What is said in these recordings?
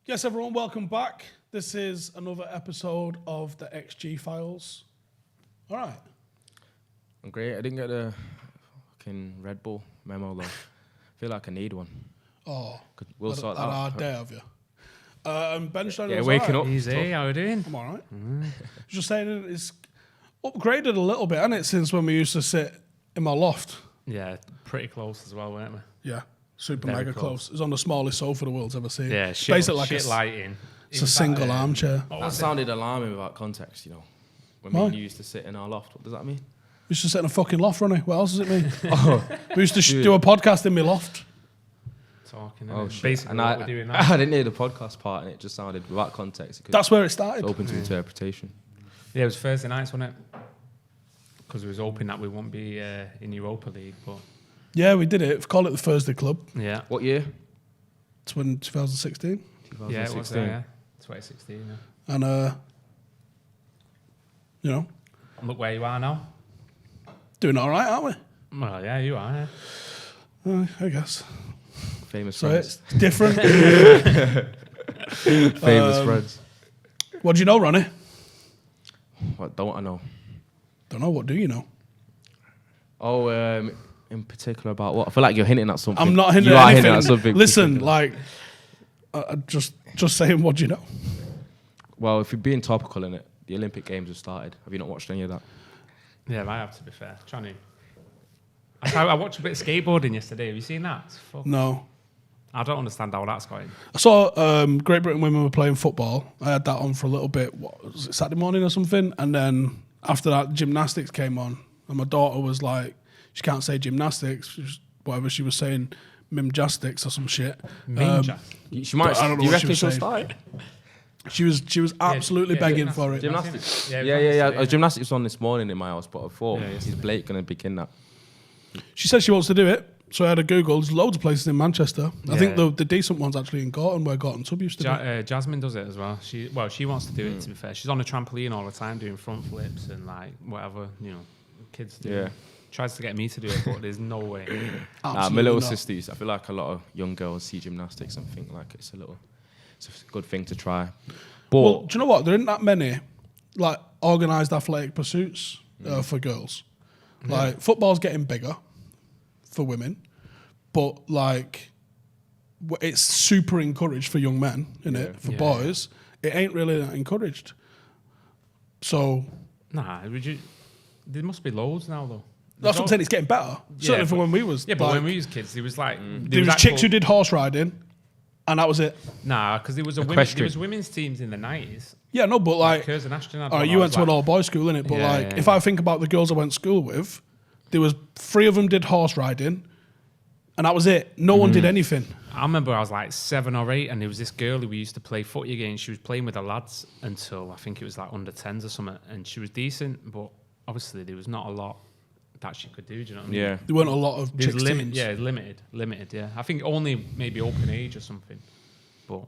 Yes, everyone, welcome back. This is another episode of the XG Files. All right. I'm great. I didn't get a fucking Red Bull memo though. I feel like I need one. Oh, We'll sort that out. hard day of you. Benstein, Yeah, waking up. Easy, how are you doing? I'm all right. Just saying it's upgraded a little bit, hasn't it, since when we used to sit in my loft? Yeah, pretty close as well, weren't we? Yeah, super Very mega close. It's on the smallest sofa the world's ever seen. Yeah, shit, basically like shit lighting. It's a single armchair. That sounded alarming without context, you know. When Why? me and you used to sit in our loft, what does that mean? We used to sit in a fucking loft, Ronnie. What else does it mean? We used to do a podcast in my loft. Talking, Oh, shit. basically And what we're doing now. I didn't hear the podcast part and it just sounded without context. That's where it started. It's open to interpretation. Yeah, it was Thursday nights, wasn't it? Because we was hoping that we won't be in Europa League, but... Yeah, we did it. Call it the Thursday Club. Yeah. What year? It's when 2016. 2016. Yeah, it was there, yeah. 2016, yeah. And, you know, And look where you are now. doing all right, aren't we? Well, yeah, you are, yeah. I guess. Famous So friends. it's different. Famous friends. What do you know, Ronnie? What don't I know? Don't know. What do you know? Oh, in particular about what? I feel like you're hinting at something. I'm not hinting you at are anything. hinting at something. Listen, particular. like, just saying, what do you know? Well, if you're being topical in it, the Olympic Games have started. Have you not watched any of that? Yeah, I have, to be fair. Trying to... I watched a bit of skateboarding yesterday. Have you seen that? No. I don't understand how that's going. I saw Great Britain women were playing football. I had that on for a little bit. What was it, Saturday morning or something? And then after that, gymnastics came on. And my daughter was like, she can't say gymnastics. Whatever she was saying, mimjastics or some shit. She might. I don't know Do you what she reckon was she'll saying. start? She was absolutely begging for it. Gymnastics. Yeah. Gymnastics was on this morning in my house, but I thought, is Blake going to begin that? She said she wants to do it. So I had a Google. There's loads of places in Manchester. I think the decent one's actually in Gorton, where Gorton Sub used to be. Jasmine does it as well. She wants to do it, to be fair. She's on a trampoline all the time doing front flips and like whatever, kids do. Yeah. Tries to get me to do it, but there's no way. My little sister used, I feel like a lot of young girls see gymnastics and think like it's a good thing to try. But Well, do you know what? There isn't that many like organised athletic pursuits for girls. Like football's getting bigger for women, but like it's super encouraged for young men, isn't it? For boys, it ain't really that encouraged. So Nah, there must be loads now though. that's what I'm saying. It's getting better. Certainly for when we was. Yeah, but like, when we was kids, there was like there was chicks who did horse riding, and that was it. Nah, because there was women's teams in the 90s. Yeah, no, but like, Kurz and Ashton had all right, one. you went to an all-boys school, innit? But Yeah, if I think about the girls I went to school with, there was 3 of them did horse riding, and that was it. No one did anything. I remember I was like 7 or 8, and there was this girl who we used to play footy against. She was playing with the lads until I think it was like under 10s or something, and she was decent, but obviously there was not a lot that she could do. Do you know what I mean? yeah, There weren't a lot of chicks teams. Yeah, limited. Yeah, I think only maybe open age or something, but.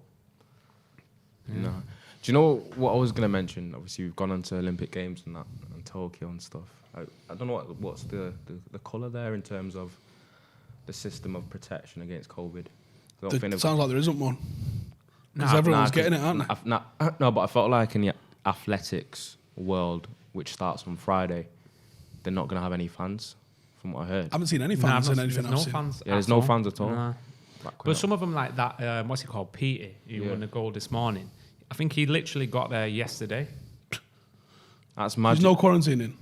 Yeah. no. Do you know what I was going to mention? Obviously, we've gone on to Olympic Games and that, and Tokyo and stuff. I don't know what's the colour there in terms of the system of protection against COVID. Sounds like there isn't one. Because everyone's getting it, aren't they? No, but I felt like in the athletics world, which starts on Friday, they're not going to have any fans, from what I heard. I haven't seen any fans in anything I've seen. Fans. Yeah, there's no fans at all. Nah. But some of them like that, what's he called, Petey, who won the goal this morning. I think he literally got there yesterday. That's magic. There's no quarantining.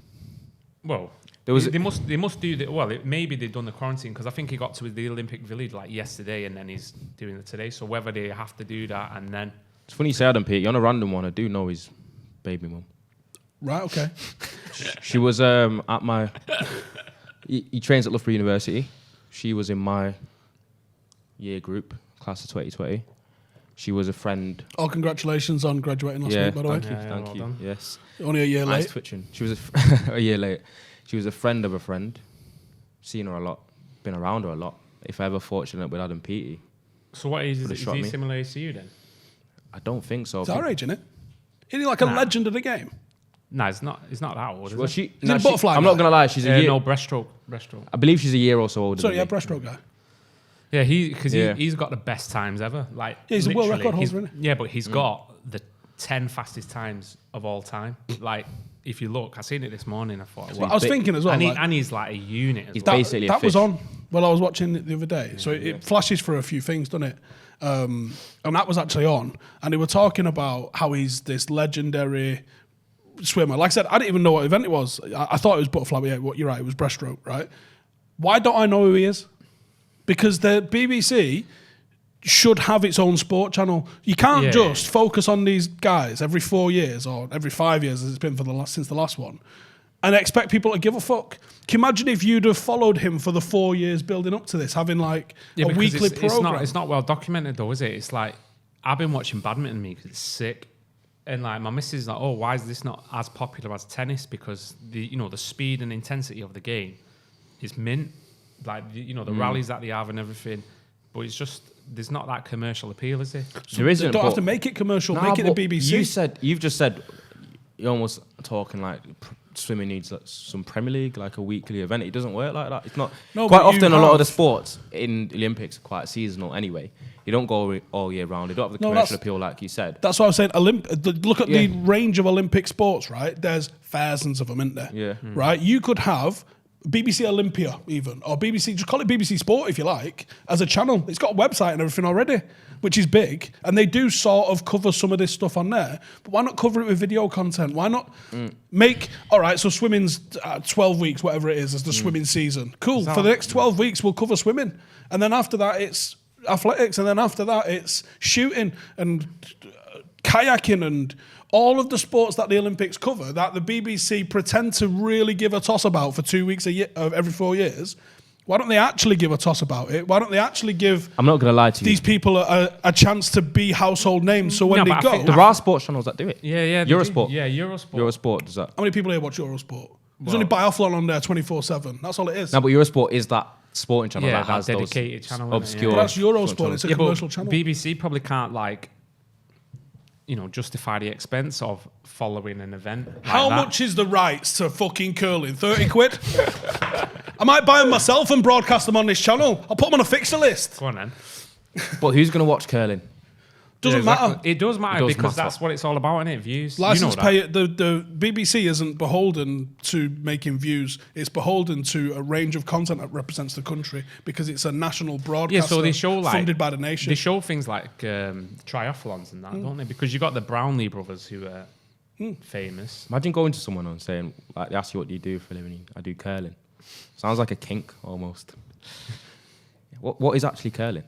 Well, There was they must do the, well, maybe they've done the quarantine because I think he got to the Olympic Village like yesterday and then he's doing it today. So whether they have to do that and then... It's funny you say Adam Pete. On a random one, I do know his baby mum. Right, okay. She was at my... He trains at Loughborough University. She was in my year group, class of 2020. She was a friend. Oh, congratulations on graduating last week, by the way. Thank you. Done. Yes. Only a year Nice late. twitching. She was a year late. She was a friend of a friend. Seen her a lot. Been around her a lot. If ever fortunate with Adam Peaty. So what age is Would've shot he me. similar age to you then? I don't think so. It's our age, isn't it? Isn't he like a legend of the game? No, it's not that old, is Well, it? Is he a butterfly I'm guy? not going to lie. She's a year. No, breaststroke. I believe she's a year or so older Sorry, than yeah, me. breaststroke guy. Yeah, he's got the best times ever. Like, Yeah, he's a world literally, record holder, isn't he? Yeah, but he's got the 10 fastest times of all time. Like, if you look, I seen it this morning. I thought, Well, I was thinking as well. and he's like a unit. He's As well. basically a that fish. was on while I was watching it the other day. So it flashes for a few things, doesn't it? And that was actually on. And they were talking about how he's this legendary swimmer. Like I said, I didn't even know what event it was. I thought it was butterfly, but yeah, you're right, it was breaststroke, right? Why don't I know who he is? Because the BBC should have its own sport channel. You can't just focus on these guys every 4 years or every 5 years, as it's been since the last one, and expect people to give a fuck. Can you imagine if you'd have followed him for the 4 years building up to this, having like a weekly program? It's not well documented though, is it? It's like, I've been watching badminton because it's sick. And like my missus is like, oh, why is this not as popular as tennis? Because the speed and intensity of the game is mint. Like the rallies that they have and everything. But it's just, there's not that commercial appeal, is there? There isn't. They don't have to make it commercial. Make it the BBC. You've just said, you're almost talking like swimming needs some Premier League, like a weekly event. It doesn't work like that. It's not. No, quite often, a lot of the sports in the Olympics are quite seasonal anyway. You don't go all year round. They don't have the commercial appeal, like you said. That's what I was saying. Look at the range of Olympic sports, right? There's thousands of them, isn't there? Yeah. Right? You could have BBC Olympia even, or BBC, just call it BBC Sport if you like, as a channel. It's got a website and everything already, which is big. And they do sort of cover some of this stuff on there. But why not cover it with video content? Why not make, all right, so swimming's 12 weeks, whatever it is, as the swimming season. Cool. For the next 12 weeks, we'll cover swimming. And then after that, it's athletics. And then after that, it's shooting and kayaking and all of the sports that the Olympics cover, that the BBC pretend to really give a toss about for 2 weeks a year, every 4 years. Why don't they actually give a toss about it? Why don't they actually give I'm not going to lie to you. these people a chance to be household names? So when they go... There are sports channels that do it. Yeah. Eurosport. Yeah, Eurosport. Eurosport does that. How many people here watch Eurosport? There's only biathlon on there 24/7. That's all it is. No, but Eurosport is that sporting channel that has dedicated those channel, obscure... But that's Eurosport. It's a commercial channel. BBC probably can't, like, justify the expense of following an event. Like How much is the rights to fucking curling? 30 quid? I might buy them myself and broadcast them on this channel. I'll put them on a fixer list. Go on then. But who's going to watch curling? Doesn't matter. It does matter because that's what it's all about, isn't it? Views. License pay. The BBC isn't beholden to making views. It's beholden to a range of content that represents the country because it's a national broadcaster so they show, like, funded by the nation. They show things like triathlons and that, don't they? Because you got the Brownlee brothers who are famous. Imagine going to someone and saying, like, they ask you what do you do for a living. I do curling. Sounds like a kink almost. What is actually curling?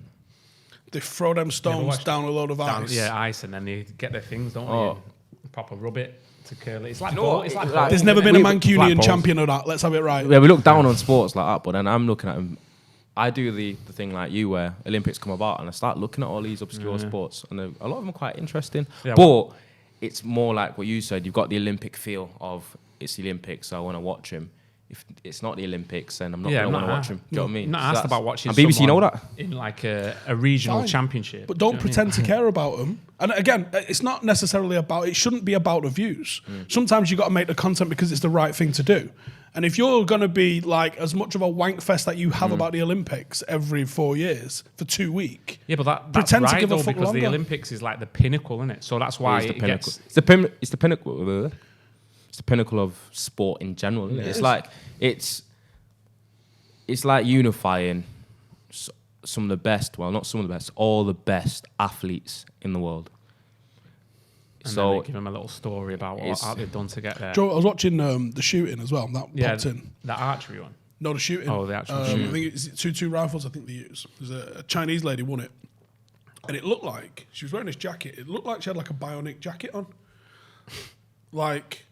They throw them stones down a load of ice. Ice, and then they get their things, don't they? Proper rub it to curl it. It's like There's never been a Mancunian champion of that. Let's have it right. Yeah, we look down on sports like that, but then I'm looking at them. I do the thing like you, where Olympics come about, and I start looking at all these obscure sports, and a lot of them are quite interesting. Yeah, but it's more like what you said. You've got the Olympic feel of it's the Olympics, so I want to watch them. If it's not the Olympics, then I'm not going to want to watch them. Do you know what I mean? I'm not asked about watching BBC know that in like a regional championship. But don't pretend to care about them. And again, it's not necessarily about, it shouldn't be about the views. Sometimes you've got to make the content because it's the right thing to do. And if you're going to be like as much of a wank fest that you have about the Olympics every 4 years for 2 weeks. Yeah, but that's pretend right, to give though, a fuck because longer. the Olympics is like the pinnacle, isn't it? So that's why it's the pinnacle. gets... It's the pinnacle. It's the pinnacle of sport in general, isn't it? It's like it's like unifying some of the best, well, not some of the best, all the best athletes in the world. And so then they give them a little story about what they've done to get there. Joe, I was watching the shooting as well. That popped in. The archery one? No, the shooting. Oh, the actual shooting. I think it's 2-2 rifles, I think they use. There's a Chinese lady won it. And it looked like, she was wearing this jacket, it looked like she had like a bionic jacket on. Like,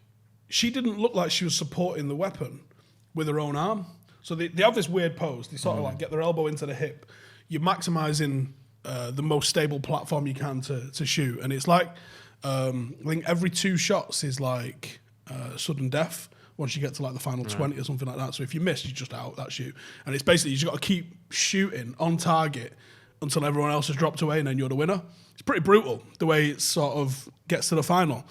she didn't look like she was supporting the weapon with her own arm. So they have this weird pose. They sort of like get their elbow into the hip. You're maximising the most stable platform you can to shoot. And it's like, I think every 2 shots is like sudden death once you get to like the final 20 or something like that. So if you miss, you're just out that shoot. And it's basically, you just got to keep shooting on target until everyone else has dropped away and then you're the winner. It's pretty brutal the way it sort of gets to the final.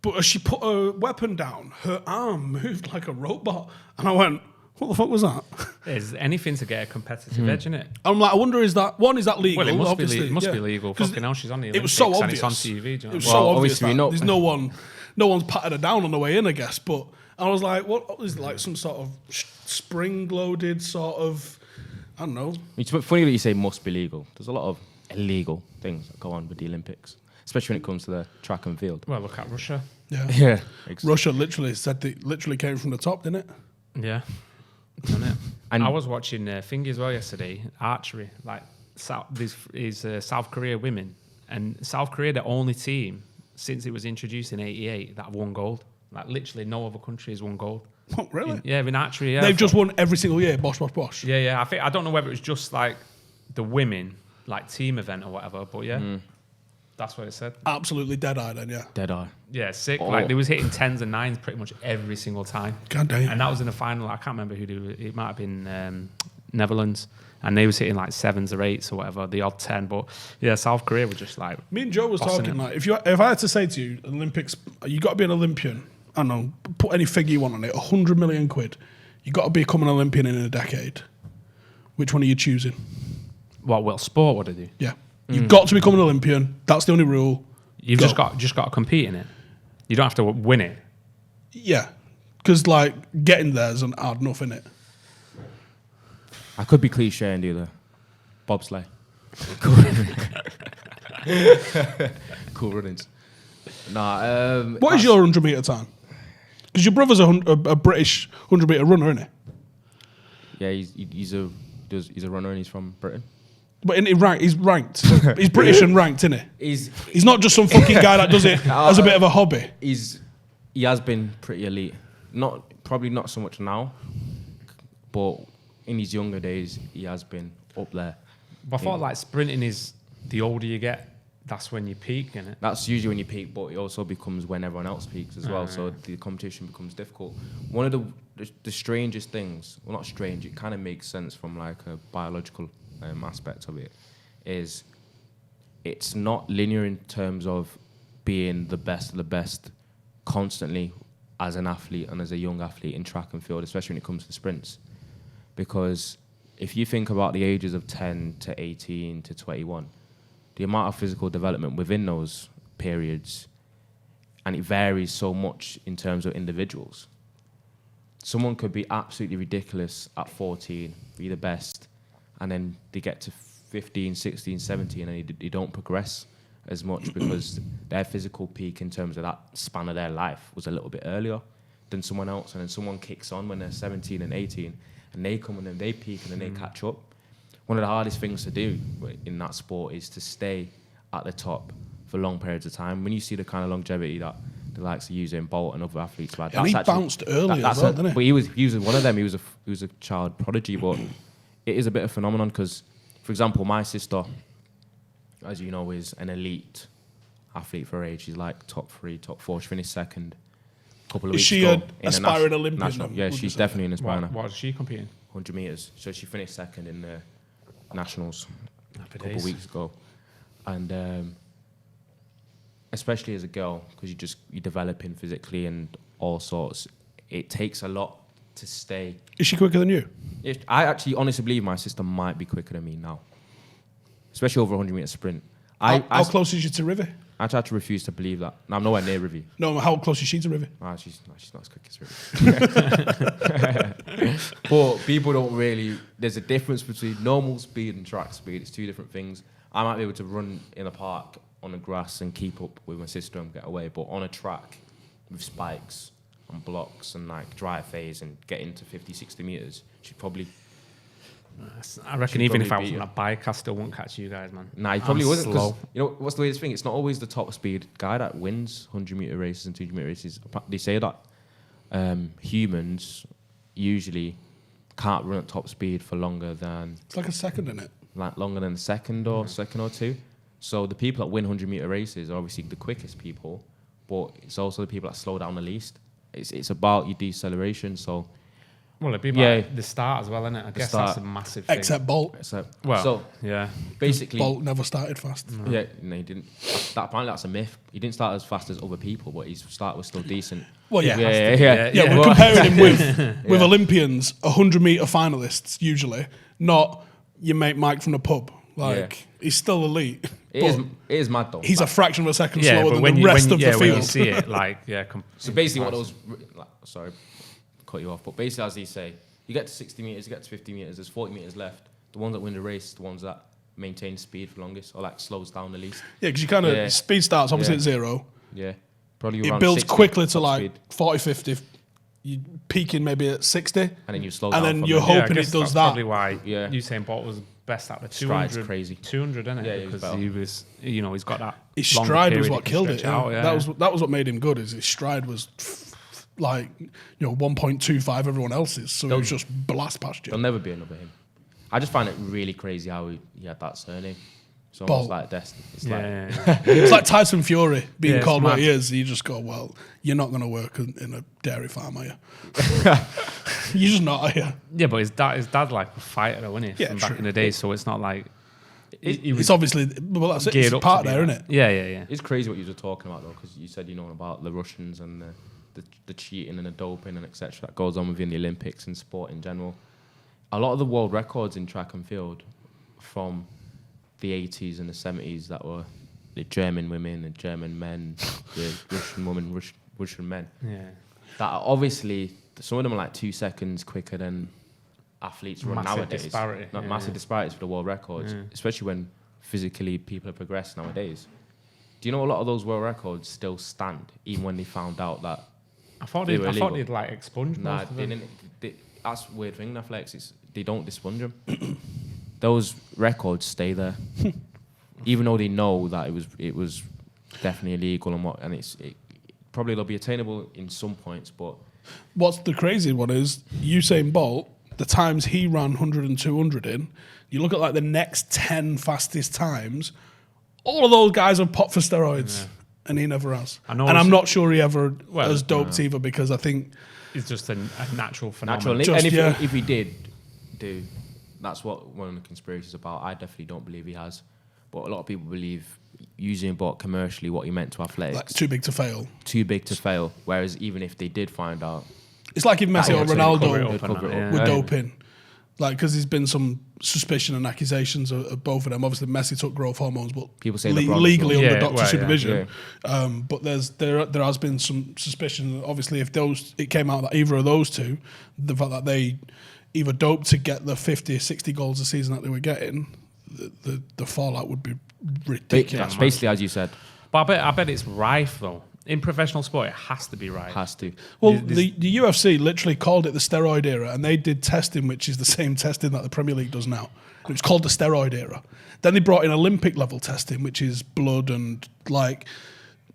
But as she put her weapon down, her arm moved like a robot. And I went, What the fuck was that? There's anything to get a competitive edge in it. I'm like, I wonder, is that legal? Well, it must Obviously, be. It legal. 'Cause Fucking hell, she's on the it Olympics was so and it's on obvious. TV. Do you know It was what I so mean? Well, obvious obviously that there's no one's patted her down on the way in, I guess. But I was like, what is it, like some sort of spring-loaded sort of, I don't know. It's funny that you say must be legal. There's a lot of illegal things that go on with the Olympics, especially when it comes to the track and field. Well, look at Russia. Yeah. Yeah. Russia literally said they literally came from the top, didn't it? Yeah. Done it. And I was watching thingy as well yesterday, archery. Like South Korea women, and South Korea the only team since it was introduced in '88 that have won gold. Like literally, no other country has won gold. What, really? In archery. Yeah, They've just won every single year. Bosh, bosh, bosh. Yeah. I don't know whether it was just like the women, like team event or whatever, but that's what it said. Absolutely dead-eye then, yeah. dead eye. Yeah, sick. Oh. Like they was hitting 10s and 9s pretty much every single time. God damn. And that was in the final. I can't remember who they were. It might have been Netherlands. And they was hitting like 7s or 8s or whatever, the odd 10. But yeah, South Korea were just like. Me and Joe was bossing talking it. like, if I had to say to you, Olympics, you got to be an Olympian. I don't know, put any figure you want on it, 100 million quid. You got to become an Olympian in a decade. Which one are you choosing? Well, sport, what do they do? Yeah, you've got to become an Olympian. That's the only rule. You've Go. just got to compete in it. You don't have to win it. Yeah, because like getting there's an hard enough in it. I could be cliche and do the bobsleigh. Cool runnings. Nah. What is your 100 metre time? Because your brother's a British 100 metre runner, isn't he? Yeah, he's a runner and he's from Britain. But he's ranked. He's British and ranked, isn't he? He's He's not just some fucking guy that does it as a bit of a hobby. he has been pretty elite. Probably not so much now, but in his younger days he has been up there. But I thought like sprinting is the older you get, that's when you peak, innit? That's usually when you peak, but it also becomes when everyone else peaks as well. So the competition becomes difficult. One of the strangest things, well, not strange, it kind of makes sense from like a biological aspect of it, is it's not linear in terms of being the best of the best constantly as an athlete and as a young athlete in track and field, especially when it comes to sprints. Because if you think about the ages of 10 to 18 to 21, the amount of physical development within those periods, and it varies so much in terms of individuals. Someone could be absolutely ridiculous at 14, be the best, and then they get to 15, 16, 17, and they don't progress as much because their physical peak in terms of that span of their life was a little bit earlier than someone else, and then someone kicks on when they're 17 and 18, and they come and then they peak and then they catch up. One of the hardest things to do in that sport is to stay at the top for long periods of time. When you see the kind of longevity that the likes of Usain Bolt and other athletes like, And he bounced early as well, didn't he? But he was one of them. He was a child prodigy, but it is a bit of a phenomenon because, for example, my sister, as you know, is an elite athlete for her age. She's like top 3, top 4. She finished second a couple of weeks ago. Is she an aspiring Olympian? Yeah, she's definitely an aspiring. What is she competing? 100 metres. So she finished second in the Nationals Happy a couple days. of weeks ago. And especially as a girl, because you're developing physically and all sorts, it takes a lot to stay. Is she quicker than you? I actually honestly believe my sister might be quicker than me now, especially over a 100 metre sprint. How close is she to Rivy? I try to refuse to believe that. No, I'm nowhere near Rugby. No, how close is she to Rivy? She's not as quick as Rugby. But people don't really. There's a difference between normal speed and track speed. It's two different things. I might be able to run in a park on the grass and keep up with my sister and get away, but on a track with spikes and blocks and like dry phase and get into 50, 60 metres, she'd probably. I reckon even if I was beat on you. a bike, I still wouldn't catch you guys, man. Nah, you probably I'm wouldn't. 'Cause slow. you know what's the weirdest thing? It's not always the top speed guy that wins 100 metre races and 200 metre races. They say that humans usually can't run at top speed for longer than It's like a second in it. longer than a second or two. So the people that win 100 metre races are obviously the quickest people, but it's also the people that slow down the least. It's about your deceleration. So Well, it'd be like the start as well, isn't it? I guess that's a massive thing. Except Bolt. Basically, Bolt never started fast. No. Yeah, no, he didn't. Apparently, that's a myth. He didn't start as fast as other people, but his start was still decent. Well, yeah. We're comparing him with Olympians, 100-meter finalists usually, not your mate Mike from the pub. He's still elite. It is mad though. He's a fraction of a second slower than the rest of the field. When you see it, so basically, what those sorry, cut you off, but basically, as they say, you get to 60 meters, you get to 50 meters. There's 40 meters left. The ones that win the race, the ones that maintain speed for longest, or slows down the least. Yeah, because you kind of speed starts obviously at 0. Yeah, probably it builds quickly to 40, 50. You peaking maybe at 60, and then you slow down. And then you're hoping it does that. Probably why Usain Bolt was best at the 200. Stride's crazy. 200, isn't it? Yeah, because he was, he's got that. His stride was what killed it. That was what made him good. Is his stride was 1.25 everyone else's, so it was just blast past you. There'll never be another him. I just find it really crazy how he had that surname. It's almost like destiny. It's like Tyson Fury being called what he is. You just go, well, you're not going to work in a dairy farm, are you? You're just not, are you? Yeah, but his dad like a fighter, though, wasn't he? From back in the day, so it's not like it's obviously that's it. It's part there, isn't it? Yeah. It's crazy what you were talking about though, because you said about the Russians and the cheating and the doping and etc. that goes on within the Olympics and sport in general. A lot of the world records in track and field from the 80s and the 70s that were the German women, the German men, the Russian women, Russian men. Yeah. That are obviously, some of them are like 2 seconds quicker than athletes run nowadays. Massive disparities for the world records, especially when physically people have progressed nowadays. Do you know a lot of those world records still stand, even when they found out that I thought they'd like expunge most of them. That's a weird thing in athletics. They don't expunge them. Those records stay there, even though they know that it was definitely illegal and it probably they'll be attainable in some points. But what's the crazy one is Usain Bolt. The times he ran 100 and 200 in, you look at the next 10 fastest times. All of those guys have popped for steroids, and he never has. And I'm not sure he ever has doped either, because I think it's just a natural phenomenon. If he did do. That's what one of the conspiracies is about. I definitely don't believe he has. But a lot of people believe Usain Bolt commercially what he meant to athletics. Like too big to fail. Too big to fail. Whereas even if they did find out... It's like if Messi or Ronaldo were doping. Because there's been some suspicion and accusations of both of them. Obviously, Messi took growth hormones, but people say legally under doctor supervision. Yeah. But there has been some suspicion. Obviously, if it came out that either of those two, the fact that they either doped to get the 50, 60 goals a season that they were getting, the fallout would be ridiculous. Basically, as you said. But I bet it's rife, though. In professional sport, it has to be rife. Has to. Well, the UFC literally called it the steroid era, and they did testing, which is the same testing that the Premier League does now. It was called the steroid era. Then they brought in Olympic level testing, which is blood and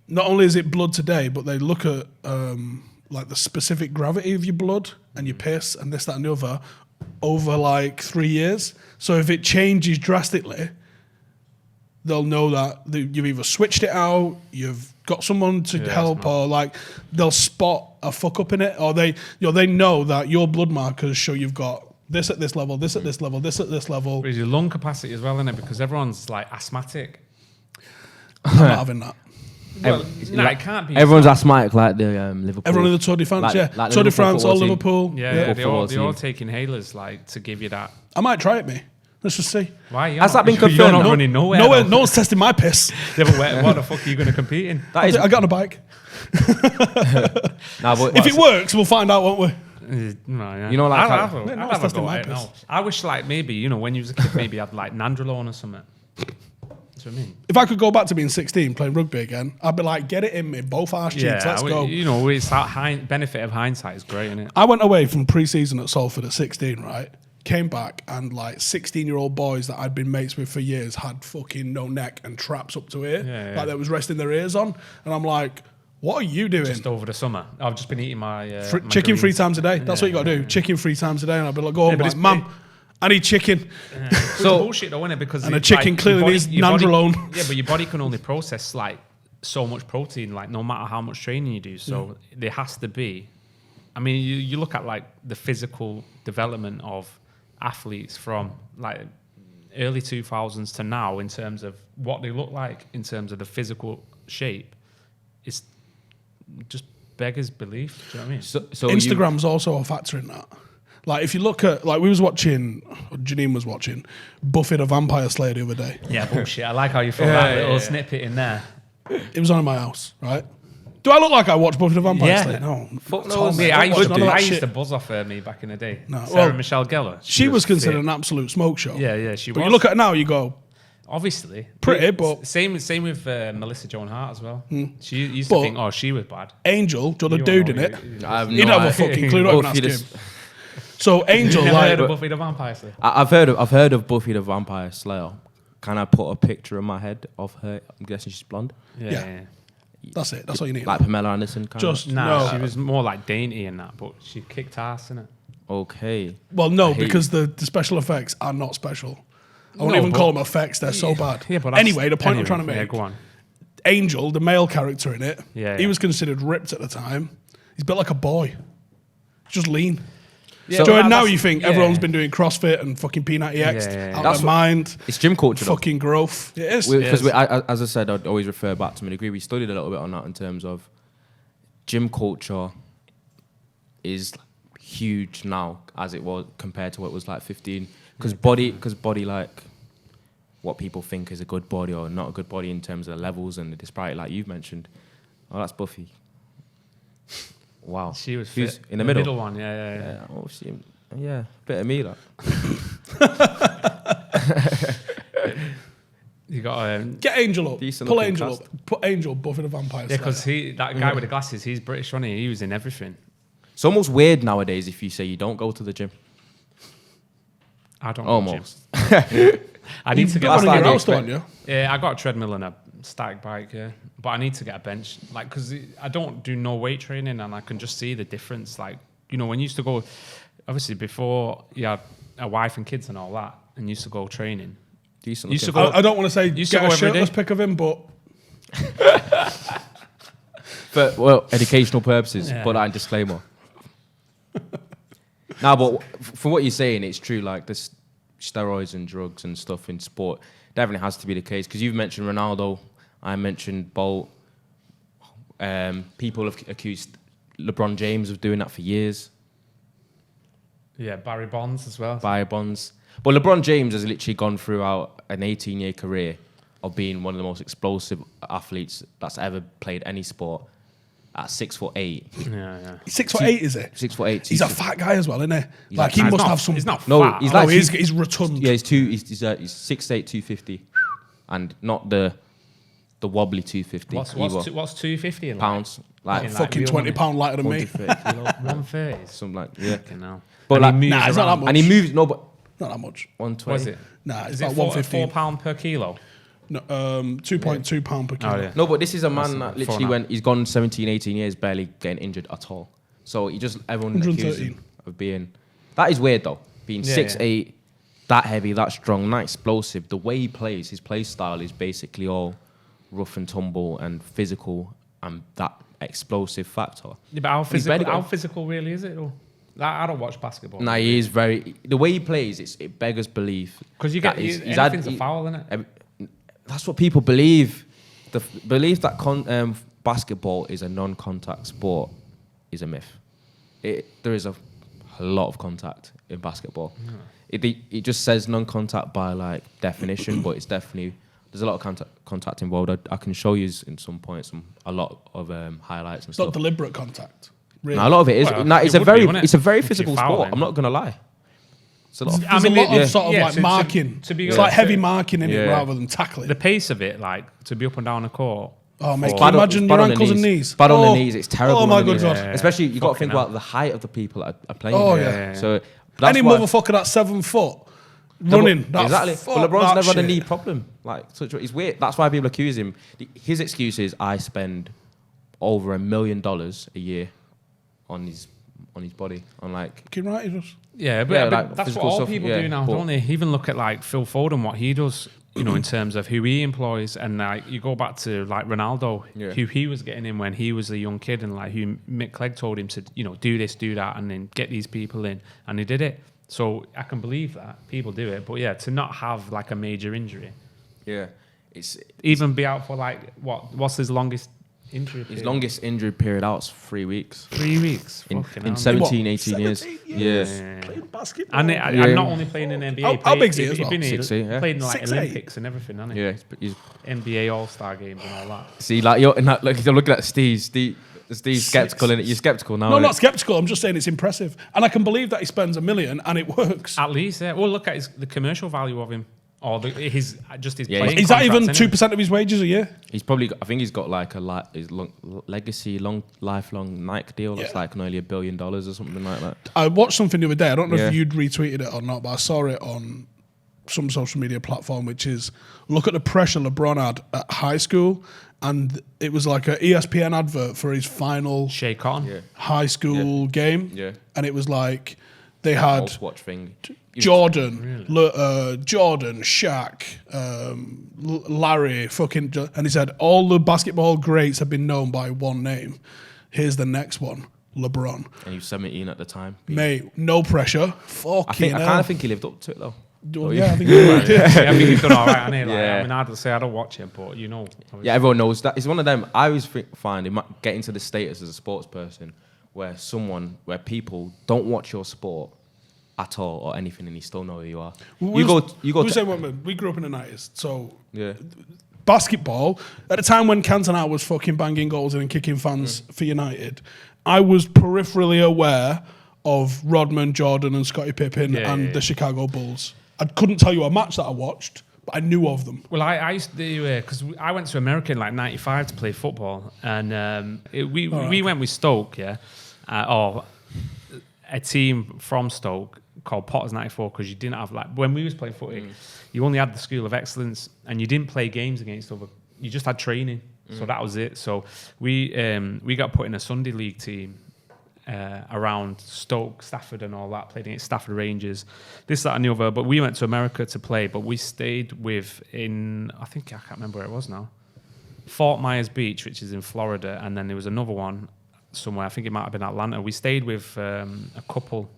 not only is it blood today, but they look at the specific gravity of your blood and your piss and this, that, and the other over 3 years. So if it changes drastically, they'll know that you've either switched it out, you've got someone to help, or they'll spot a fuck up in it, or they know that your blood markers show you've got this at this level, this at this level, this at this level. But your lung capacity as well, isn't it? Because everyone's asthmatic. I'm not having that. Well, it can't be. Everyone's asthmatic like the Liverpool. Everyone in the Tour de France, Tour de France or Liverpool. Yeah, they all take inhalers to give you that. I might try it, mate. Let's just see. Why? Has that been confirmed? You're not running nowhere. No one's testing my piss. Yeah, but what the fuck are you going to compete in? I got on a bike. If it works, we'll find out, won't we? No, yeah. You know, I'll have a go at it. No. I wish, maybe, when you was a kid, maybe I'd nandrolone or something. That's what I mean. If I could go back to being 16 playing rugby again, I'd be like, get it in me, both arse cheeks, let's go. It's that benefit of hindsight is great, isn't it? I went away from pre-season at Salford at 16, right? Came back and 16-year-old boys that I'd been mates with for years had fucking no neck and traps up to here, they was resting their ears on, and I'm like, what are you doing? Just over the summer, I've just been eating my chicken greens 3 times a day. That's what you got to do. Chicken 3 times a day, and I'd be like, go home, Mum, I need chicken. So bullshit, though, isn't it? Because and a chicken clearly needs nandrolone. Yeah, but your body can only process so much protein, no matter how much training you do. So there has to be I mean, you look at like the physical development of athletes from like early 2000s to now in terms of what they look like in terms of the physical shape. It's just beggars belief. Do you know what I mean? So Instagram's also a factor in that. Like if you look at, like we was watching, Janine was watching Buffy the Vampire Slayer the other day. Yeah, bullshit. I like how you throw that little snippet in there. It was on in my house, right? Do I look like I watch Buffy the Vampire Slayer? No. Fuck Tom, no. mate. Yeah, I Don't used watch to shit. buzz off me back in the day. No, Sarah well, Michelle Gellar. She was considered fit. an absolute smoke show. Yeah, she was. But you look at her now, you go, Obviously. pretty, but Same with Melissa Joan Hart as well. She used But- to think, she was bad. Angel, do you know the You dude in know, it? I have He'd no have a idea. fucking clue, don't even Buffy ask the- him. So Angel, Never like, heard of Buffy the Vampire Slayer? I've heard of Buffy the Vampire Slayer. Can I put a picture in my head of her? I'm guessing she's blonde, Yeah. that's it. That's all you need. like Pamela Anderson. Just Nah, no. she was more like dainty in that, but she kicked ass in it. Okay. Well, no, hate because the special effects are not special. I won't No, even but- call them effects. They're so bad. Yeah, but that's- anyway, the point I'm trying to Yeah, make. go on. Angel, the male character in it, Yeah, he yeah. was considered ripped at the time. He's built like a boy. Just lean. Yeah, So but now that's- you think yeah. everyone's been doing CrossFit and fucking Peanut EX Yeah. out That's of their what- mind. It's gym culture, though. Fucking growth. It is. Because Yes. as I said, I'd always refer back to my degree. We studied a little bit on that in terms of gym culture is huge now as it was compared to what it was like 15. Because body like what people think is a good body or not a good body in terms of the levels and the disparity, like you've mentioned. Oh, that's Buffy. Wow. She was Who's fit. in the middle? one, yeah. Yeah, oh, bit of me, like. You got Get Angel up. Decent Pull looking Angel cast. up. Put Angel Buffy the Vampire Slayer. because that guy with the glasses, he's British, wasn't he? He was in everything. It's almost weird nowadays if you say you don't go to the gym. I don't Almost. I need to get got one in like your the house, don't you? Yeah, I got a treadmill and a static bike, yeah. But I need to get a bench, like, because I don't do no weight training, and I can just see the difference. Like, you know, when you used to go, obviously before you had a wife and kids and all that, and you used to go training. Decent. Used to looking. go- I don't want to say Used to get go a every shirtless day. pic of him, but For, well, educational purposes, Yeah. put that in disclaimer. Now, but from what you're saying, it's true. Like this steroids and drugs and stuff in sport definitely has to be the case. Because you've mentioned Ronaldo, I mentioned Bolt. People have accused LeBron James of doing that for years. Yeah, Barry Bonds as well. Buy bonds. But LeBron James has literally gone throughout an 18-year career of being one of the most explosive athletes that's ever played any sport. At 6'8", Yeah. 6'8", is it? 6'8". He's a fat guy as well, isn't he? He's Like he like- must have some. He's not No, fat. he's Oh, like he's rotund. Yeah, he's 6'8", 250, and not the wobbly 250 What's either. what's 250 in Pounds, like in like Fucking real 20 money? pound lighter than me. 130 kilo, 130. something like yeah. Fucking hell. But And like, he moves Nah, it's not around. that much. and he moves no, but Not that much. 120. Was it? Nah, it's Is about it £1.15. £4 per kilo? No, 2.2 pound per kilo. Oh, yeah. No, but this is a That's man about that literally 4.5. went. He's gone 17, 18 years barely getting injured at all. So he just everyone accuses 113. him of being. That is weird though. Being Yeah, 6'8", that heavy, that strong, that explosive. The way he plays, his play style is basically all rough and tumble and physical, and that explosive factor. Yeah, but how He's barely physical, got- how physical really is it? Though? Like, I don't watch basketball. Nah, he is very. The way he plays, it beggars belief. Because you that get he's anything's had- a foul, isn't it? That's what people believe. The belief that basketball is a non-contact sport is a myth. There is a lot of contact in basketball. It just says non-contact by like definition, but it's definitely there's a lot of contact involved. I can show you in some points a lot of highlights and It's not stuff. deliberate contact. Really. Now, a lot of it is. Well, Nah, it it's a would very be, wouldn't it? it's a very If you're physical sport. fouling. I'm not gonna lie. It's a lot. Of, There's a lot of sort of yeah, like to- marking. to be It's honest, like heavy marking in it Yeah. rather than tackling. The pace of it, like to be up and down the court. Oh, mate, for- can you Bad on- imagine it's bad your on the ankles and knees? Bad on Oh. the knees. It's terrible. Oh, on my the good knees. God. Yeah. Especially you got to Fucking think hell. about the height of the people that are playing. Oh, there. yeah. So that's Any why- motherfucker that's 7 foot No, but- running. That exactly. fuck Well, LeBron's that never had a shit. knee problem. Like, it's weird. That's why people accuse him. His excuse is, I spend over $1 million a year on his body. On like, Fucking right, he does. Yeah, but, Yeah, but like that's what physical all stuff, people yeah, do now, but- don't they? Even look at like Phil Foden, what he does. in terms of who he employs, and like you go back to like Ronaldo, who he was getting in when he was a young kid, and like who Mick Clegg told him to, do this, do that, and then get these people in, and he did it. So I can believe that people do it, but yeah, to not have like a major injury, it's even be out for like what's his longest injury period? His longest injury period out is 3 weeks. 3 weeks In 17, 18 years. Yeah. Playing basketball. And not only playing in the NBA. How big's he as well? 6'8", yeah. Played in like 6'8". Olympics and everything, hasn't he? Yeah, he's NBA All-Star games and all that. see, like you're looking at Steve's skeptical, innit? You're skeptical now. No, innit? not skeptical. I'm just saying it's impressive, and I can believe that he spends $1 million and it works. At least, yeah. Well, look at the commercial value of him, or his Yeah, playing. Is that even contracts anyway. 2% of his wages a year? He's probably. I think he's got like his legacy, lifelong Nike deal. That's like nearly $1 billion or something like that. I watched something the other day. I don't know Yeah. if you'd retweeted it or not, but I saw it on some social media platform, which is look at the pressure LeBron had at high school, and it was like an ESPN advert for his final Shea Cotton. high school game, and it was like they had Pulse watch thing. Jordan, Jordan, Shaq, Larry, and he said all the basketball greats have been known by one name. Here's the next one, LeBron. And he was 17 at the time. Mate, no pressure. I kind of think he lived up to it though. Well, yeah, I think you're right. I think he's done all right, hasn't he? Like, Yeah. I mean, I'd say I don't watch it, but Yeah, everyone knows that. It's one of them. I always find getting to the status as a sports person where people don't watch your sport at all or anything, and you still know who you are. We grew up in the 90s, so basketball, at a time when Cantona was fucking banging goals in and kicking fans for United, I was peripherally aware of Rodman, Jordan and Scottie Pippen and the Chicago Bulls. I couldn't tell you a match that I watched, but I knew of them. Well, I used to do, because I went to America in like 95 to play football, and we went with Stoke, or a team from Stoke called Potters 94, because you didn't have, like, when we was playing footy, you only had the School of Excellence, and you didn't play games against other, you just had training, so that was it. So we got put in a Sunday League team, around Stoke, Stafford and all that, played against Stafford Rangers, this, that and the other, but we went to America to play, but we stayed I can't remember where it was now, Fort Myers Beach, which is in Florida, and then there was another one somewhere, I think it might have been Atlanta. We stayed with a couple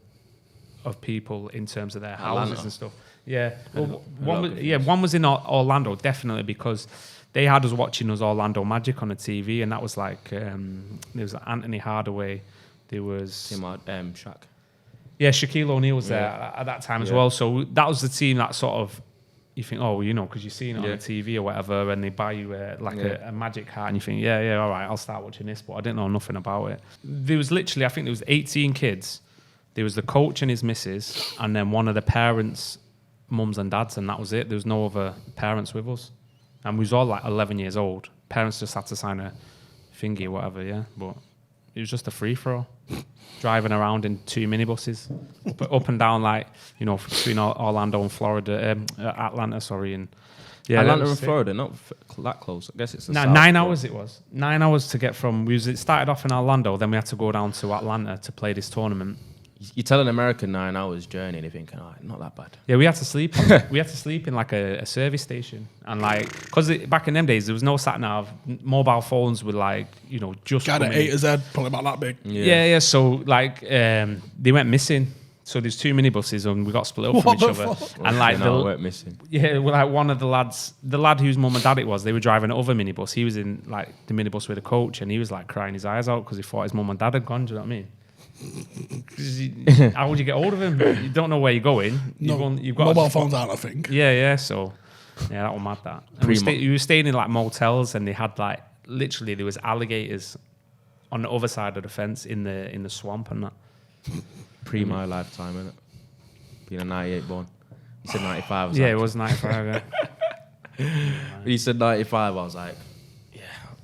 of people in terms of their houses and stuff. Yeah, well, one was in Orlando, definitely, because they had us watching Orlando Magic on the TV, and that was like, there was Anthony Hardaway, there was Shaq. Yeah, Shaquille O'Neal was there at that time as well. So that was the team that sort of, you think, because you've seen it on the TV or whatever, and they buy you a Magic hat, and you think, all right, I'll start watching this, but I didn't know nothing about it. There was literally, I think there was 18 kids. There was the coach and his missus, and then one of the parents' mums and dads, and that was it. There was no other parents with us. And we was all like 11 years old. Parents just had to sign a thingy or whatever, but it was just a free-for-all. Driving around in 2 minibuses, up and down, like, between Orlando and Florida, Atlanta, sorry. And Atlanta and Florida, not that close. I guess it's the south, 9 hours it was. 9 hours to get from, it started off in Orlando, then we had to go down to Atlanta to play this tournament. You tell an American 9 hours journey, and you're thinking, not that bad. Yeah, we had to sleep. We had to sleep in like a service station, and like, because back in them days there was no sat nav, mobile phones were like, just got an A to Z, probably about that big. Yeah. So like, they went missing. So there's 2 minibuses, and we got split up from each other. Fuck? And like, they weren't missing. Yeah, well, like one of the lads, the lad whose mum and dad it was, they were driving another minibus. He was in like the minibus with a coach, and he was like crying his eyes out because he thought his mum and dad had gone. Do you know what I mean? How would you get hold of him? You don't know where you're going. You've got mobile phones aren't a thing. Yeah. So that was mad. That we were staying in like motels, and they had like literally there was alligators on the other side of the fence in the swamp and that. My lifetime, innit? Being a 98 born. You said 95. It was 95. When you said 95, I was like,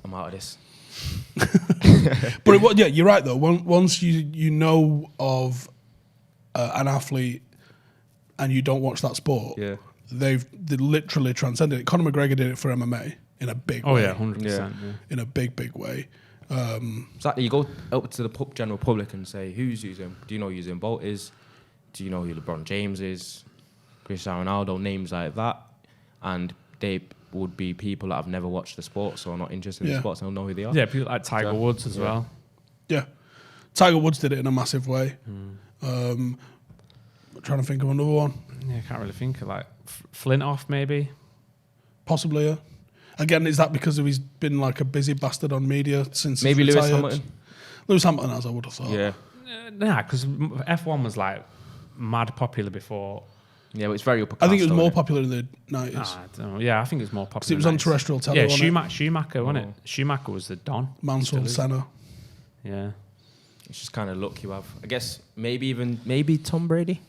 I'm out of this. But you're right though. Once you know of an athlete and you don't watch that sport, they literally transcended it. Conor McGregor did it for MMA in a big way. Oh yeah, 100%. In a big way. Exactly. You go up to the general public and say, do you know who Usain Bolt is? Do you know who LeBron James is? Cristiano Ronaldo, names like that. And they would be people that have never watched the sports or not interested in the sports and don't know who they are. Yeah, people like Tiger Woods as well. Yeah. Tiger Woods did it in a massive way. I'm trying to think of another one. Yeah, I can't really think of like Flintoff maybe. Possibly, yeah. Again, is that because he's been like a busy bastard on media since Maybe he's Lewis retired? Hamilton. Lewis Hamilton, as I would have thought. Yeah. Nah, because F1 was like mad popular before. Yeah, but it's very upper I think it class, was more though, popular in the 90s. I don't know. Yeah, I think it was more popular. Because it was on terrestrial telly, Yeah, wasn't it? Schumacher, wasn't it? Schumacher was the Don. Mansell, Senna. Yeah. It's just kind of luck you have. I guess maybe Tom Brady.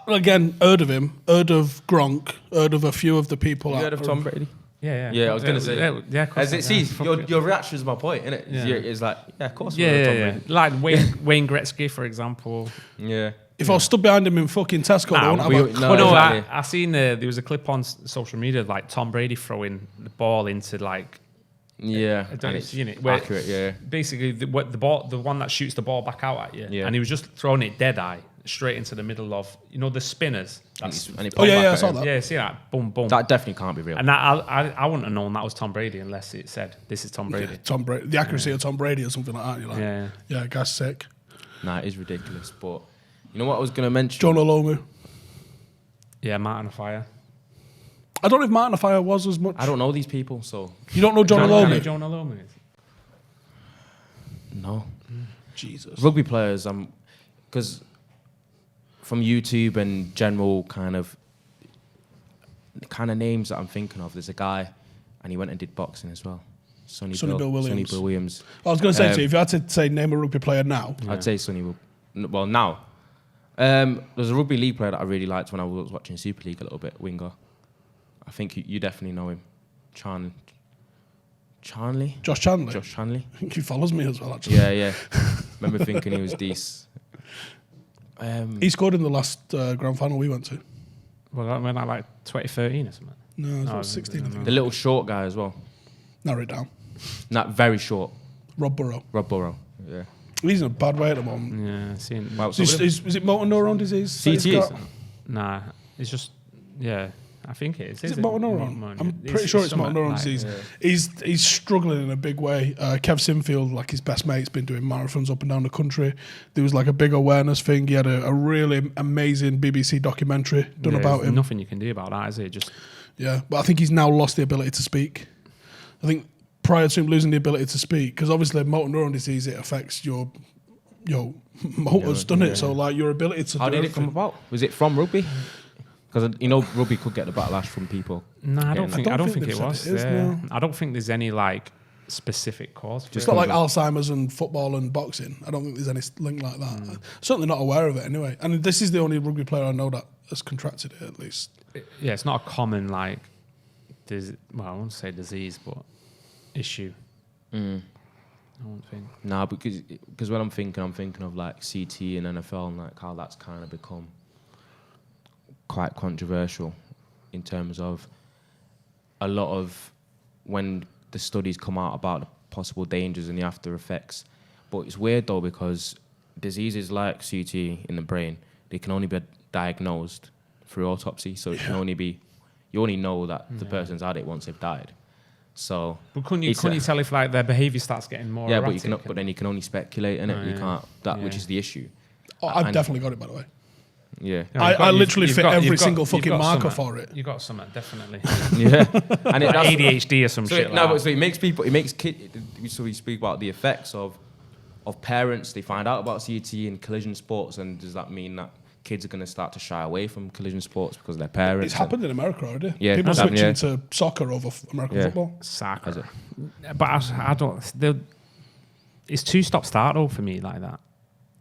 Again, heard of him, heard of Gronk, heard of a few of the people. You heard of Tom Brady? Yeah. Yeah, I was going to say. Yeah, of course. As it sees, your reaction is my point, isn't it? Yeah. It's like, yeah, of course. Yeah. Like Wayne Gretzky, for example. Yeah. If I was stood behind him in fucking Tesco, I wouldn't have a... No, exactly. I seen there was a clip on social media like Tom Brady throwing the ball into like. Yeah, I don't know if you've seen it. Accurate, yeah. Basically, the one that shoots the ball back out at you, and he was just throwing it dead eye straight into the middle of the spinners. And he I saw that. Yeah, see that? Boom, boom. That definitely can't be real. And I wouldn't have known that was Tom Brady unless it said this is Tom Brady. Yeah, Tom Brady, the accuracy of Tom Brady or something like that. You're like, yeah, guy's sick. Nah, it is ridiculous. But you know what I was going to mention? John Olomu. Yeah, Martin Fire. I don't know if Martin Fire was as much. I don't know these people, so You don't know John Olomu? John Olomu is. no. Jesus. Rugby players, because from YouTube and general kind of names that I'm thinking of, there's a guy, and he went and did boxing as well. Sonny Bill Williams. I was going to say to you, if you had to say name a rugby player now, I'd say Sonny Will. Well, now. There's a rugby league player that I really liked when I was watching Super League a little bit, winger. I think you definitely know him. Charnley? Josh Chandler. Josh Chandley. I think he follows me as well, actually. Yeah. Remember thinking he was decent. He scored in the last grand final we went to. Well, that went like 2013 or something. No, it was about 16, I think. The little short guy as well. Narrow it down. Not very short. Rob Burrow. Yeah. He's in a bad way at the moment. Yeah, seen. Wow, Is it motor neuron disease? CT. Nah, it's just I think it is. Is it motor neuron? I'm pretty sure it's motor neuron disease. He's struggling in a big way. Kev Sinfield, like his best mate's been doing marathons up and down the country. There was like a big awareness thing. He had a really amazing BBC documentary done about him. Nothing you can do about that, is it? Just but I think he's now lost the ability to speak. I think prior to him losing the ability to speak, because obviously motor neuron disease, it affects your motors, doesn't it? So like your ability to. How did it come about? Was it from rugby? Because rugby could get the backlash from people. No, I don't think it was. No. I don't think there's any like specific cause. It's not like Alzheimer's and football and boxing. I don't think there's any link like that. Certainly not aware of it anyway. And this is the only rugby player I know that has contracted it, at least. Yeah, it's not a common like. I won't say disease, but issue. I won't think. Nah, because when I'm thinking of like CT and NFL and like how that's kind of become quite controversial in terms of a lot of when the studies come out about the possible dangers and the after effects. But it's weird though, because diseases like CT in the brain, they can only be diagnosed through autopsy. So it can only be, you only know that the person's had it once they've died. So, but couldn't you tell if like their behaviour starts getting more? Yeah, erratic but then you can only speculate, innit? You can't which is the issue. Oh, I've definitely got it, by the way. Yeah, I literally fit every single fucking marker for it. You got something, definitely. Yeah, and like ADHD or some shit. But so it makes kids. So we speak about the effects of parents. They find out about CT and collision sports, and does that mean that kids are going to start to shy away from collision sports because of their parents? It's happened in America already. Yeah, people switching to soccer over American football. Soccer, but I don't. It's two stop start though for me like that.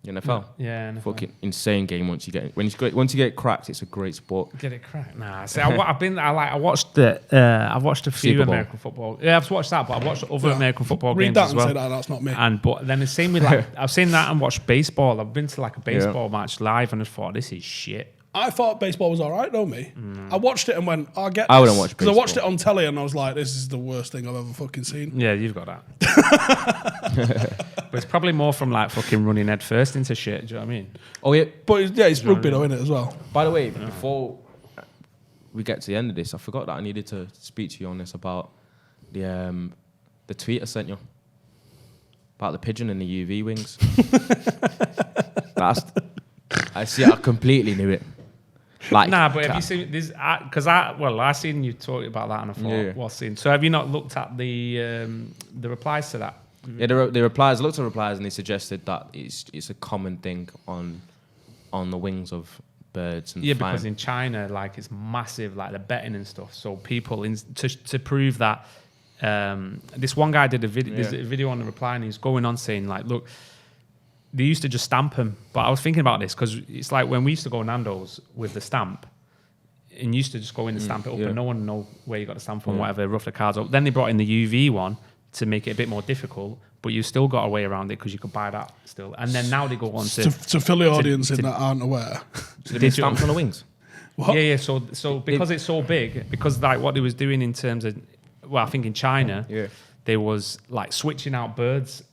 NFL. Yeah, NFL. Fucking insane game once you get cracked, it's a great sport. Get it cracked? Nah. See, I watched a few American football. Yeah, I've watched that, but I've watched other American football games as well. Read that and say that's not me. But then the same with like I've seen that and watched baseball. I've been to like a baseball match live and I thought this is shit. I thought baseball was all right though, me. I watched it and went, I get this. I wouldn't watch baseball. Because I watched it on telly and I was like, this is the worst thing I've ever fucking seen. Yeah, you've got that. But it's probably more from like fucking running head first into shit, do you know what I mean? Oh yeah. But it's rugby though, isn't it, as well? By the way, before we get to the end of this, I forgot that I needed to speak to you on this about the tweet I sent you about the pigeon and the UV wings. I completely knew it. Like, nah, but have you seen this? Because I seen you talk about that, and I thought, what's seen? So have you not looked at the replies to that? Yeah, the replies. I looked at the replies, and they suggested that it's a common thing on the wings of birds. And because in China, like, it's massive, like the betting and stuff. So people to prove that. This one guy did a video. There's a video on the reply, and he's going on saying, like, look, they used to just stamp him. But I was thinking about this because it's like when we used to go Nando's with the stamp, and you used to just go in and stamp it up, and no one know where you got the stamp from, whatever, rough the cards up. Then they brought in the UV one to make it a bit more difficult, but you still got a way around it because you could buy that still. And then now they go on to fill the audience in that aren't aware. So they did stamps on the wings. What? Yeah. So because it's so big, because like what they was doing in terms of, well, I think in China, there was like switching out birds,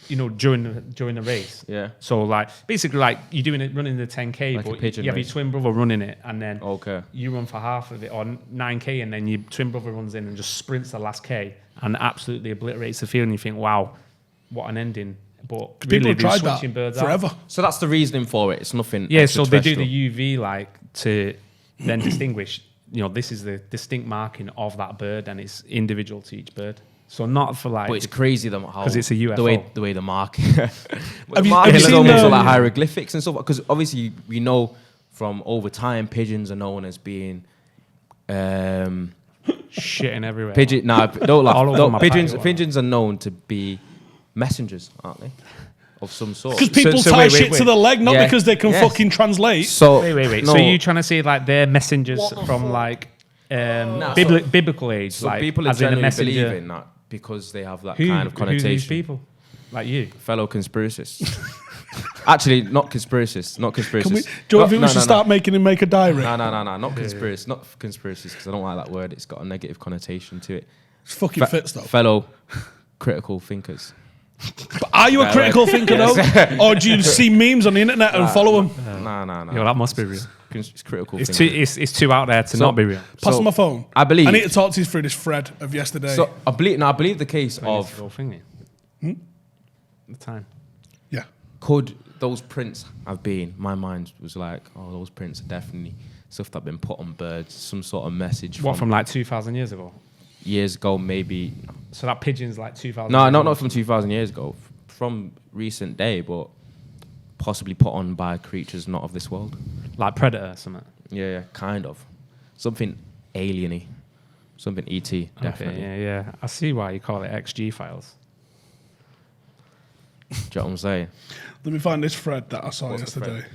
you know, during the race. Yeah. So like basically like you're running the 10K, like but you have your twin brother running it, and then you run for half of it, or 9K, and then your twin brother runs in and just sprints the last K and absolutely obliterates the field, and you think, wow, what an ending. But people really, have tried switching that birds forever. out. So that's the reasoning for it. It's nothing. Yeah. So they do the UV like to then distinguish. You know, this is the distinct marking of that bird, and it's individual to each bird. So not for like, but it's crazy how because it's a UFO. the way the mark. Have you it's seen almost like hieroglyphics and stuff. Because obviously we know from over time pigeons are known as being shitting everywhere. Pigeons are known to be messengers, aren't they? Of some sort. Because people tie shit to the leg, not because they can fucking translate. So wait. No. So you trying to say like they're messengers from like biblical age? So like, people are generally believing that because they have that kind of connotation. Who these people? Like you? Fellow conspiracists. Actually, not conspiracists. Not conspiracies. Do you think we should start making him make a diary? No. Not conspiracies. Not conspiracies, because I don't like that word. It's got a negative connotation to it. It's fucking fits though. Fellow critical thinkers. But are you a critical thinker though? Or do you see memes on the internet and follow them? No. Yo, that must be real. It's critical thinking. It's too out there to not be real. Pass on my phone. I believe. I need to talk to you through this thread of yesterday. So I believe the case of the time. Yeah. Could those prints have been? My mind was like, oh, those prints are definitely stuff that have been put on birds. Some sort of message. What, from like 2,000 years ago? Years ago, maybe. So that pigeon's like 2,000. No, not from 2,000 years ago. From recent day, but possibly put on by creatures not of this world. Like Predator or something? Yeah, kind of. Something alien-y. Something E.T., definitely. Okay, yeah. I see why you call it XG files. Do you know what I'm saying? Let me find this thread that I saw yesterday.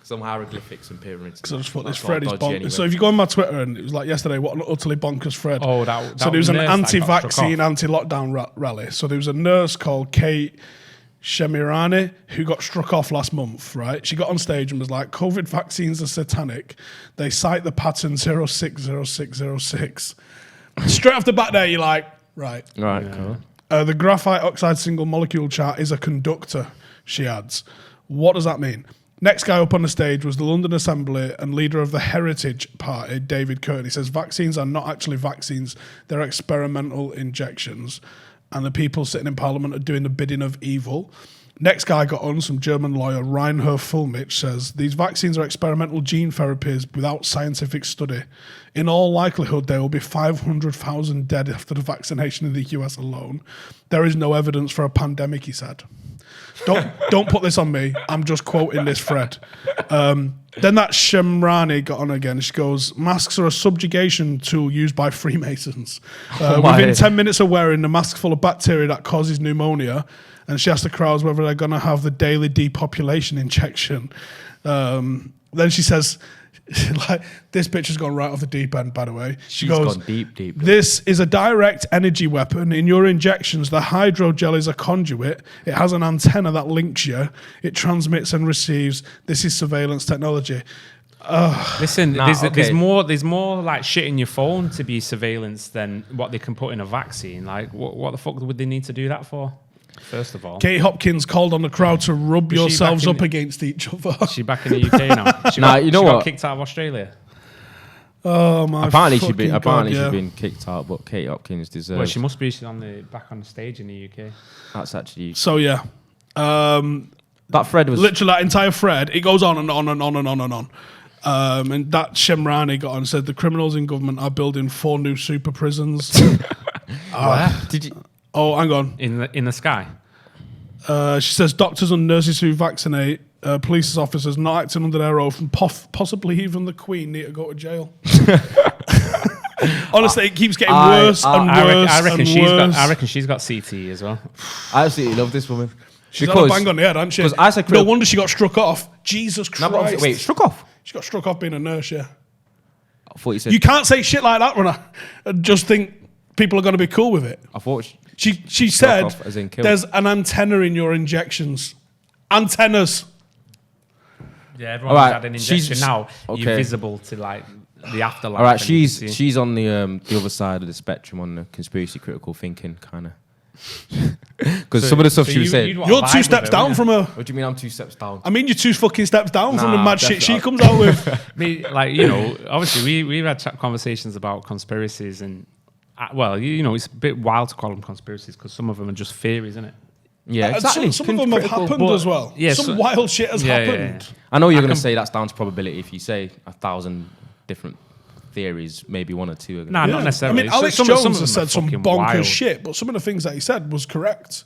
Some hieroglyphics and pyramids. Because I just thought this thread is bonkers. Anyway. So if you go on my Twitter, and it was like yesterday, what an utterly bonkers thread. Oh, that so there was an anti-vaccine, anti-lockdown rally. So there was a nurse called Kate Shemirani who got struck off last month, right? She got on stage and was like, COVID vaccines are satanic. They cite the pattern 060606. Straight off the bat there, you're like, right. Right, cool. The graphite oxide single molecule chart is a conductor, she adds. What does that mean? Next guy up on the stage was the London Assembly and leader of the Heritage Party, David Curtin. He says vaccines are not actually vaccines, they're experimental injections. And the people sitting in Parliament are doing the bidding of evil. Next guy got on, some German lawyer, Reinhard Fulmich, says, these vaccines are experimental gene therapies without scientific study. In all likelihood, there will be 500,000 dead after the vaccination in the US alone. There is no evidence for a pandemic, he said. Don't put this on me. I'm just quoting this thread. Then that Shemrani got on again. She goes, masks are a subjugation tool used by Freemasons. Within 10 minutes of wearing the mask full of bacteria that causes pneumonia. And she asked the crowds whether they're going to have the daily depopulation injection. Then she says, like, this bitch has gone right off the deep end, by the way. She's gone deep. This is a direct energy weapon. In your injections, the hydrogel is a conduit. It has an antenna that links you. It transmits and receives. This is surveillance technology. Listen, there's more like shit in your phone to be surveillance than what they can put in a vaccine. Like, what the fuck would they need to do that for? First of all, Kate Hopkins called on the crowd to rub yourselves up against each other. Is she back in the UK now? You know what? Got kicked out of Australia. Oh my! Apparently she's been kicked out, but Kate Hopkins deserves. Well, she must be back on the stage in the UK. That's actually. So yeah, that thread was literally that entire thread. It goes on and on and on and on and on. And that Shemrani got on and said the criminals in government are building 4 new super prisons. Did you? Oh, hang on. In the sky. She says doctors and nurses who vaccinate police officers not acting under their oath and possibly even the Queen need to go to jail. Honestly, it keeps getting worse and worse. I reckon she's got CTE as well. I absolutely love this woman. She's had a bang on the head, hasn't she? I said, no wonder she got struck off. Jesus Christ. No, wait, struck off? She got struck off being a nurse, yeah. I thought you said... You can't say shit like that, Runner, and just think people are going to be cool with it. I thought... She said, off, as in there's an antenna in your injections. Antennas. Yeah, everyone's had an injection now. Okay. You're visible to like the afterlife. All right, she's on the other side of the spectrum on the conspiracy critical thinking kind of. Because some of the stuff she was saying, you're 2 steps down from her. What do you mean I'm 2 steps down? I mean you're 2 fucking steps down from the mad shit she comes out with. Obviously we've had conversations about conspiracies and it's a bit wild to call them conspiracies because some of them are just theories, isn't it? Yeah, exactly. Some of them have happened as well. Yeah, some wild shit has happened. Yeah. I know you're going to say that's down to probability. If you say 1,000 different theories, maybe 1 or 2 are going to... Nah, not necessarily. I mean, Alex Jones has said some bonkers shit, but some of the things that he said was correct.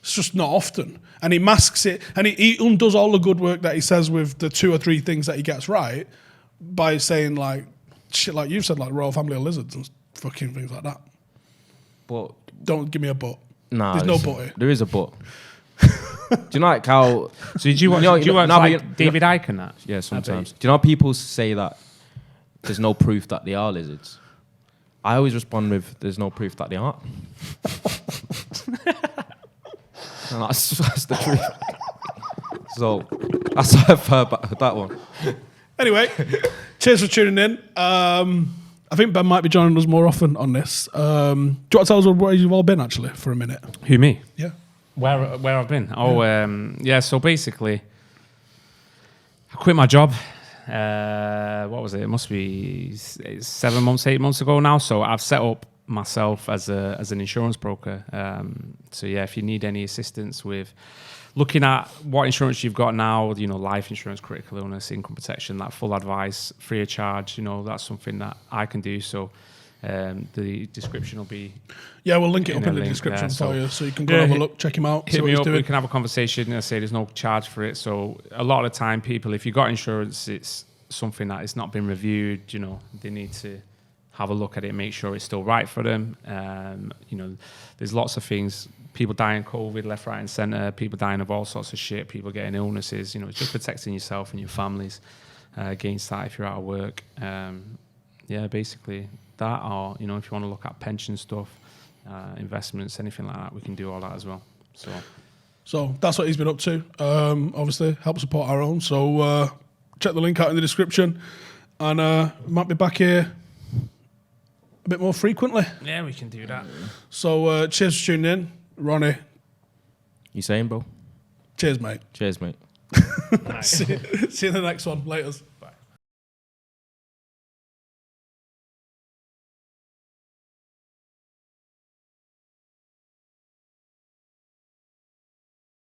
It's just not often. And he masks it, and he undoes all the good work that he says with the 2 or 3 things that he gets right by saying, like, shit like you've said, like royal family of lizards and fucking things like that. But... Don't give me a but. Nah, there's no but here. There is a but. Do you know like how... So did you watch, David Icke and that? Yeah, sometimes. Do you know how people say that there's no proof that they are lizards? I always respond with, there's no proof that they aren't. And that's the truth. So, that's how I've heard about that one. Anyway, cheers for tuning in. I think Ben might be joining us more often on this. Do you want to tell us where you've all been, actually, for a minute? Who, me? Yeah. Where I've been? Oh, so basically, I quit my job. What was it? It must be 7 months, 8 months ago now. So I've set up myself as an insurance broker. So yeah, if you need any assistance with looking at what insurance you've got now, life insurance, critical illness, income protection, that full advice, free of charge, that's something that I can do. So the description will be... Yeah, we'll link it up in the description for you, so you can go and have a look, check him out, hit me up, we can have a conversation. I say there's no charge for it. So a lot of the time, people, if you've got insurance, it's something that it's not been reviewed, they need to have a look at it, make sure it's still right for them. There's lots of things. People dying of COVID, left, right, and centre. People dying of all sorts of shit. People getting illnesses. It's just protecting yourself and your families against that if you're out of work. Basically that. Or if you want to look at pension stuff, investments, anything like that, we can do all that as well. So that's what he's been up to. Obviously, help support our own. So check the link out in the description, and might be back here a bit more frequently. Yeah, we can do that. So cheers for tuning in. Ronnie. You saying, bro? Cheers, mate. Cheers, mate. See you in the next one. Laters.